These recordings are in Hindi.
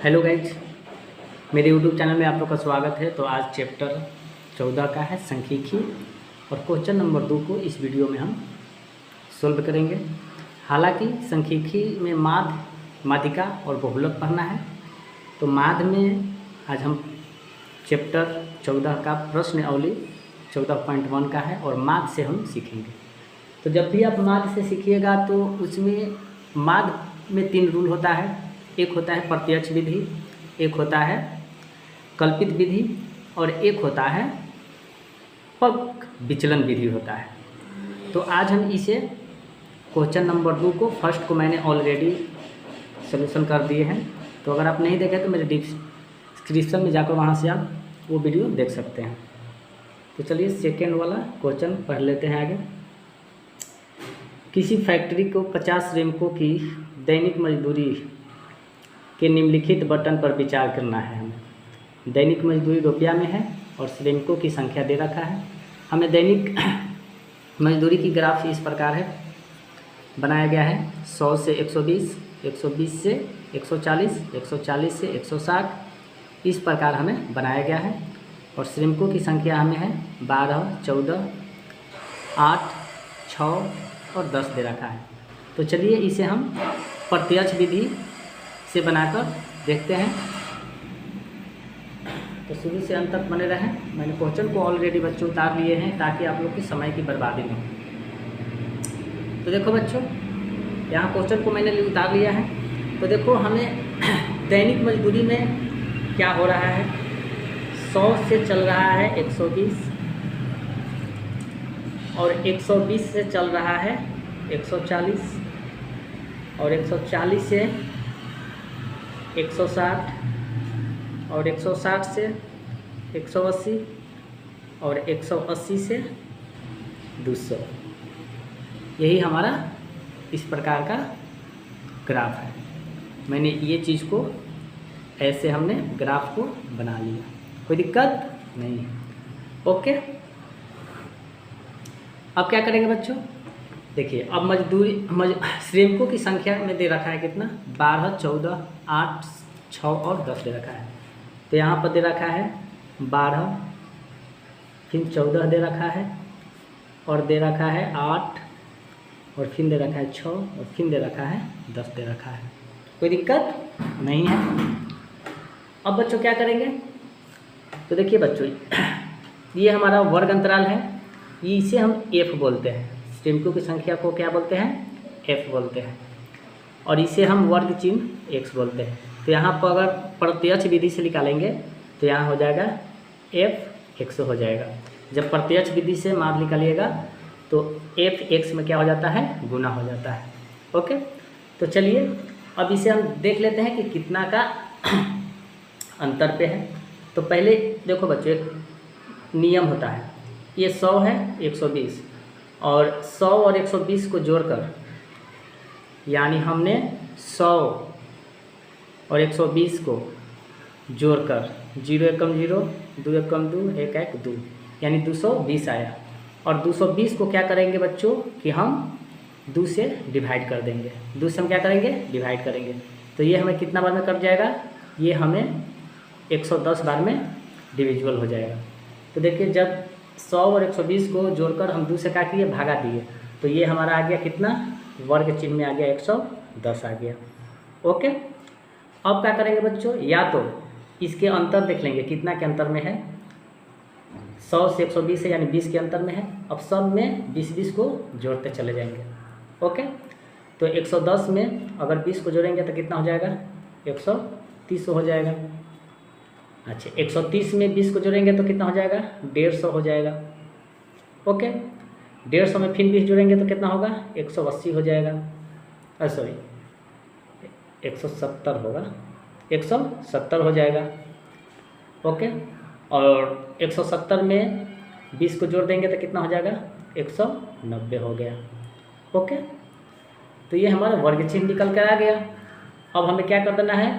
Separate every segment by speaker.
Speaker 1: हेलो गाइज, मेरे यूट्यूब चैनल में आप लोग का स्वागत है। तो आज चैप्टर 14 का है सांख्यिकी और क्वेश्चन नंबर 2 को इस वीडियो में हम सोल्व करेंगे। हालांकि सांख्यिकी में माध्यिका और बहुलक पढ़ना है, तो माध्य में आज हम चैप्टर 14 का प्रश्नावली 14.1 का है और माध्य से हम सीखेंगे। तो जब भी आप माध्य से सीखिएगा तो उसमें माध्य में 3 रूल होता है। एक होता है प्रत्यक्ष विधि, एक होता है कल्पित विधि और एक होता है पग विचलन विधि होता है। तो आज हम इसे क्वेश्चन नंबर 2 को फर्स्ट को मैंने ऑलरेडी सॉल्यूशन कर दिए हैं। तो अगर आप नहीं देखें तो मेरे डिस्क्रिप्शन में जाकर वहाँ से आप वो वीडियो देख सकते हैं। तो चलिए सेकेंड वाला क्वेश्चन पढ़ लेते हैं आगे। किसी फैक्ट्री को 50 श्रमिकों की दैनिक मजदूरी के निम्नलिखित बटन पर विचार करना है। हमें दैनिक मजदूरी रुपया में है और श्रमिकों की संख्या दे रखा है। हमें दैनिक मजदूरी की ग्राफ इस प्रकार है बनाया गया है। 100 से 120, 120 से 140, 140 से 160, इस प्रकार हमें बनाया गया है। और श्रमिकों की संख्या हमें है 12, 14, 8, 6 और 10 दे रखा है। तो चलिए इसे हम प्रत्यक्ष विधि से बनाकर देखते हैं। तो शुरू से अंत तक बने रहें। मैंने क्वेश्चन को ऑलरेडी बच्चों उतार लिए हैं ताकि आप लोग की समय की बर्बादी न हो। तो देखो बच्चों, यहाँ क्वेश्चन को मैंने उतार लिया है। तो देखो हमें दैनिक मजदूरी में क्या हो रहा है। 100 से चल रहा है 120 और 120 से चल रहा है 140 और 140 से 160 और 160 से 180 और 180 से 200। यही हमारा इस प्रकार का ग्राफ है। मैंने ये चीज़ को ऐसे हमने ग्राफ को बना लिया, कोई दिक्कत नहीं है। ओके, अब क्या करेंगे बच्चों, देखिए अब श्रमिकों की संख्या में दे रखा है कितना, 12, 14, 8, 6 और 10 दे रखा है। तो यहाँ पर दे रखा है 12, फिर 14 दे रखा है और दे रखा है 8 और फिर दे रखा है 6 और फिर दे रखा है 10 दे रखा है। कोई दिक्कत नहीं है। अब बच्चों क्या करेंगे, तो देखिए बच्चों ये हमारा वर्ग अंतराल है, इसे हम F बोलते हैं। श्रमिकों की संख्या को क्या बोलते हैं, F बोलते हैं। और इसे हम वर्ग चिन्ह x बोलते हैं। तो यहाँ पर अगर प्रत्यक्ष विधि से निकालेंगे तो यहाँ हो जाएगा f x हो जाएगा। जब प्रत्यक्ष विधि से मान निकालिएगा तो f x में क्या हो जाता है, गुना हो जाता है। ओके, तो चलिए अब इसे हम देख लेते हैं कि कितना का अंतर पे है। तो पहले देखो बच्चों, एक नियम होता है, ये 100 है 120 और 100 और 120 को जोड़कर, यानी हमने 100 और 120 को जोड़कर 0 एकम 0, 2 एकम 2, 1 1 2, यानी 220 आया। और 220 को क्या करेंगे बच्चों कि हम 2 से डिवाइड कर देंगे। 2 से हम क्या करेंगे, डिवाइड करेंगे। तो ये हमें कितना बार में कट जाएगा, ये हमें 110 बार में डिविजिबल हो जाएगा। तो देखिए जब 100 और 120 को जोड़कर हम 2 से क्या किए, भागा दिए, तो ये हमारा आ गया कितना, वर्ग चिन्ह में आ गया 110 आ गया। ओके, अब क्या करेंगे बच्चों, या तो इसके अंतर देख लेंगे कितना के अंतर में है। 100 से 120 है यानी 20 के अंतर में है। अब सब में 20-20 को जोड़ते चले जाएंगे। ओके, तो 110 में अगर 20 को जोड़ेंगे तो कितना हो जाएगा, 130 हो जाएगा। अच्छा, 130 में 20 को जोड़ेंगे तो कितना हो जाएगा, 150 हो जाएगा। ओके, 150 में फिर 20 जोड़ेंगे तो कितना होगा, 180 हो जाएगा। सॉरी 170 होगा, 170 हो जाएगा। ओके, और 170 में 20 को जोड़ देंगे तो कितना हो जाएगा, 190 हो गया। ओके, तो ये हमारा वर्ग चिन्ह निकल कर आ गया। अब हमें क्या कर देना है,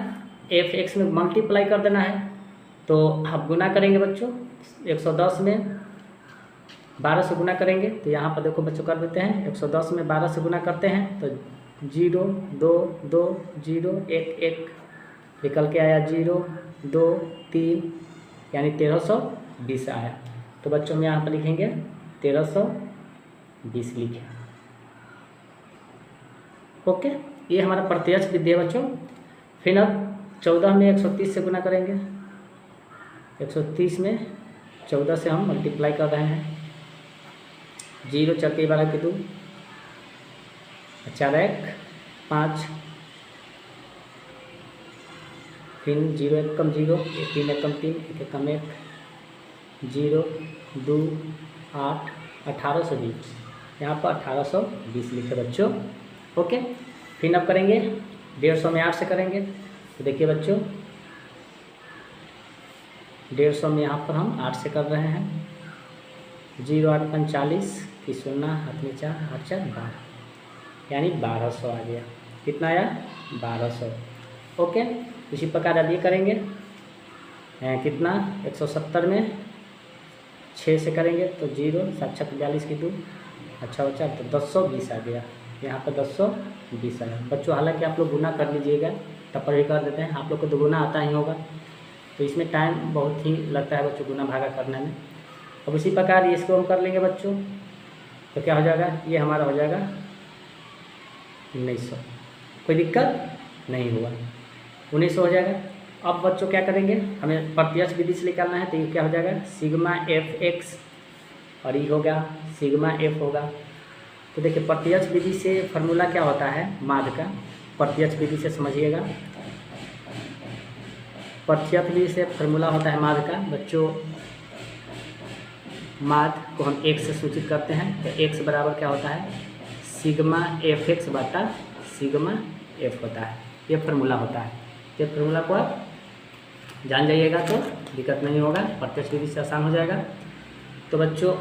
Speaker 1: f(x) में मल्टीप्लाई कर देना है। तो आप गुना करेंगे बच्चों, 110 में 12 से गुना करेंगे। तो यहाँ पर देखो बच्चों कर देते हैं, 110 में 12 से गुना करते हैं तो 0 2 2 0 1 1 निकल के आया 0, 2, 3 यानी 1320 आया। तो बच्चों में यहाँ पर लिखेंगे 1320 लिखे। ओके, ये हमारा प्रत्यक्ष विधि है बच्चों। फिर अब 14 में 130 से गुना करेंगे। 130 में 14 से हम मल्टीप्लाई कर रहे हैं। 0 चौके 12 के 2, 4 1 5, फिर 0 1 कम 0, 3 1 कम 3, 1 1 कम 1, 0 2 8 1820। यहाँ पर 1820 लिखे बच्चों। ओके, फिर अब करेंगे 150 में 8 से करेंगे। तो देखिए बच्चों 150 में यहाँ पर हम 8 से कर रहे हैं। 0 8 5 40 की 0 हाथ में 4 8 4 12 यानी 1200 आ गया। कितना आया? 1200। ओके, इसी प्रकार अब ये करेंगे कितना 170 में 6 से करेंगे। तो 0 7 6 42 की 2 अच्छा बच्चा, तो 1020 आ गया। यहाँ पर 1020 आया बच्चों। हालांकि आप लोग गुना कर लीजिएगा, टप्पर भी कर देते हैं, आप लोग को तो गुना आता ही होगा, तो इसमें टाइम बहुत ही लगता है बच्चों गुना भागा करने में। अब उसी प्रकार इसको हम कर लेंगे बच्चों। तो क्या हो जाएगा? ये हमारा हो जाएगा 1900। कोई दिक्कत नहीं हुआ, 1900 हो जाएगा। अब बच्चों क्या करेंगे, हमें प्रत्यक्ष विधि से निकालना है। तो ये क्या हो जाएगा? सिग्मा एफ एक्स, और ये होगा सिग्मा एफ होगा। तो देखिए प्रत्यक्ष विधि से फार्मूला क्या होता है माध्य का, प्रत्यक्ष विधि से समझिएगा। प्रत्यक्ष विधि से फार्मूला होता है माध्य का बच्चों। माध्य को हम एक से सूचित करते हैं। तो एक्स बराबर क्या होता है? सिग्मा एफ एक्स बटा सिग्मा एफ होता है। ये फार्मूला होता है। ये फार्मूला को आप जान जाइएगा तो दिक्कत नहीं होगा, प्रत्यक्ष विधि से आसान हो जाएगा। तो बच्चों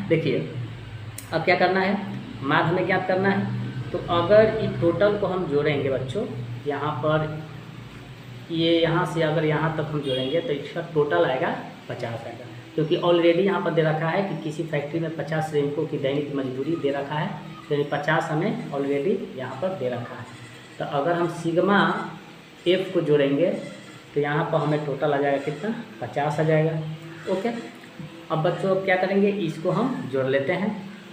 Speaker 1: देखिए अब क्या करना है, माध्य में ज्ञात करना है। तो अगर इस टोटल को हम जोड़ेंगे बच्चों, यहाँ पर ये यहाँ से अगर यहाँ तक हम जोड़ेंगे तो इसका टोटल आएगा 50 आएगा, क्योंकि ऑलरेडी यहाँ पर दे रखा है कि किसी फैक्ट्री में 50 श्रमिकों की दैनिक मजदूरी दे रखा है। तो 50 हमें ऑलरेडी यहाँ पर दे रखा है। तो अगर हम सिग्मा एफ को जोड़ेंगे तो यहाँ पर हमें टोटल आ जाएगा कितना? 50 आ जाएगा। ओके, अब बच्चों क्या करेंगे, इसको हम जोड़ लेते हैं।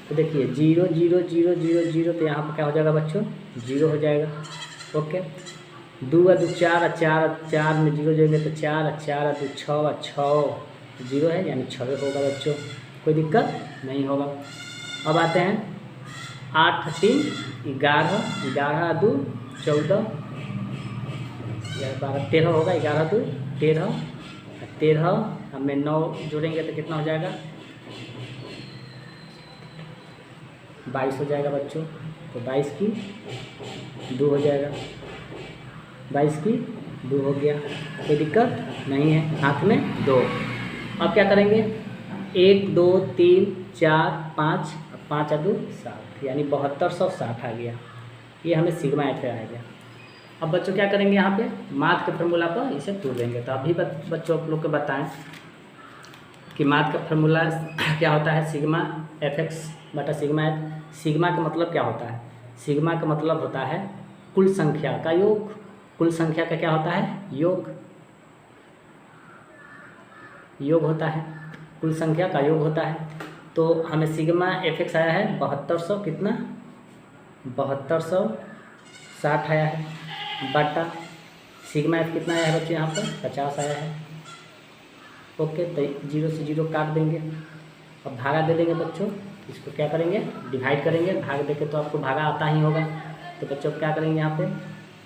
Speaker 1: तो देखिए 0 0 0 0 0, तो यहाँ पर क्या हो जाएगा बच्चों? 0 हो जाएगा। ओके, 2 2 4 4 4 में 0 जोड़ेंगे तो 4 4 2 6 6 0 है, यानी 6 होगा बच्चों। कोई दिक्कत नहीं होगा। अब आते हैं 8 3 11 11 2 14 12 13 होगा। 11 2 13 13 हमें 9 जोड़ेंगे तो कितना हो जाएगा? 22 हो जाएगा बच्चों। तो 22 की 2 हो जाएगा, 22 की 2 हो गया। कोई दिक्कत नहीं है, हाथ में 2। अब क्या करेंगे, 1 2 3 4 5 5 2 7 यानी 7260 आ गया। ये हमें सिग्मा एफ आ गया। अब बच्चों क्या करेंगे, यहाँ पे माध्य के फार्मूला पर इसे तोड़ देंगे। तो अभी बच्चों आप लोग को बताएं कि माध्य का फार्मूला क्या होता है? सिग्मा एफ एक्स बटा सिग्मा एफ। सिग्मा का मतलब क्या होता है? सिग्मा का मतलब होता है कुल संख्या का योग। कुल संख्या का क्या होता है? योग। योग होता है, कुल संख्या का योग होता है। तो हमें सिग्मा एफ एक्स आया है 7200, कितना? 7260 आया है, बटा सिग्मा एफ कितना आया है बच्चों? यहाँ पर 50 आया है। ओके, तो 0 से 0 काट देंगे। अब भागा दे देंगे बच्चों। इसको क्या करेंगे, डिवाइड करेंगे। भाग देके तो आपको भागा आता ही होगा। तो बच्चों क्या करेंगे, यहाँ पे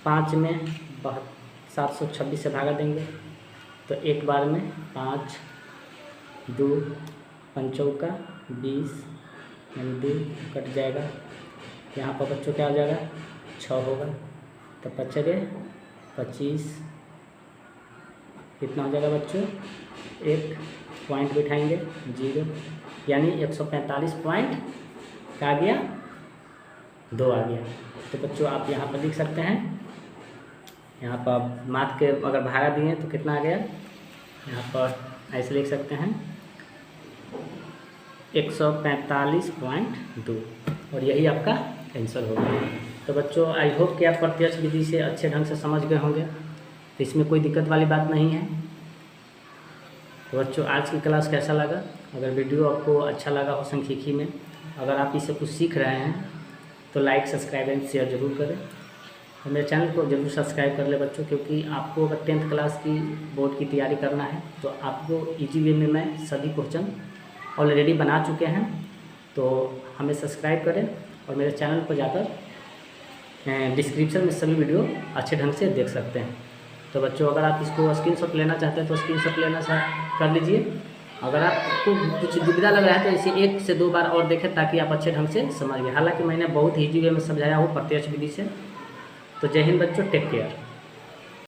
Speaker 1: 5 में 726 से भागा देंगे। तो एक बार में 5 2 5 का 20 यानी 2 कट जाएगा। यहाँ पर बच्चों क्या हो जाएगा? 6 होगा। तो 5 गए 25, कितना हो जाएगा बच्चों? एक पॉइंट बिठाएंगे 0 यानी 145 पॉइंट क्या आ गया? 2 आ गया। तो बच्चों आप यहाँ पर लिख सकते हैं, यहाँ पर माध्य के अगर भागा दिए तो कितना आ गया? यहाँ पर ऐसे लिख सकते हैं 145.2, और यही आपका आंसर होगा। तो बच्चों आई होप कि आप प्रत्यक्ष विधि से अच्छे ढंग से समझ गए होंगे। तो इसमें कोई दिक्कत वाली बात नहीं है। तो बच्चों आज की क्लास कैसा लगा? अगर वीडियो आपको अच्छा लगा हो सांख्यिकी में, अगर आप इससे कुछ सीख रहे हैं तो लाइक, सब्सक्राइब एंड शेयर जरूर करें और मेरे चैनल को जरूर सब्सक्राइब कर ले बच्चों, क्योंकि आपको अगर 10th क्लास की बोर्ड की तैयारी करना है तो आपको इजी वे में मैं सभी क्वेश्चन ऑलरेडी बना चुके हैं। तो हमें सब्सक्राइब करें और मेरे चैनल पर जाकर डिस्क्रिप्शन में सभी वीडियो अच्छे ढंग से देख सकते हैं। तो बच्चों अगर आप इसको स्क्रीनशॉट लेना चाहते हैं तो स्क्रीनशॉट लेना कर लीजिए। अगर आपको कुछ दुविधा लग रहा है तो इसे 1 से 2 बार और देखें ताकि आप अच्छे ढंग से समझिए। हालांकि मैंने बहुत ही इजी वे में समझाया हूँ प्रत्यक्ष विधि से। तो जय हिंद बच्चों, टेक केयर।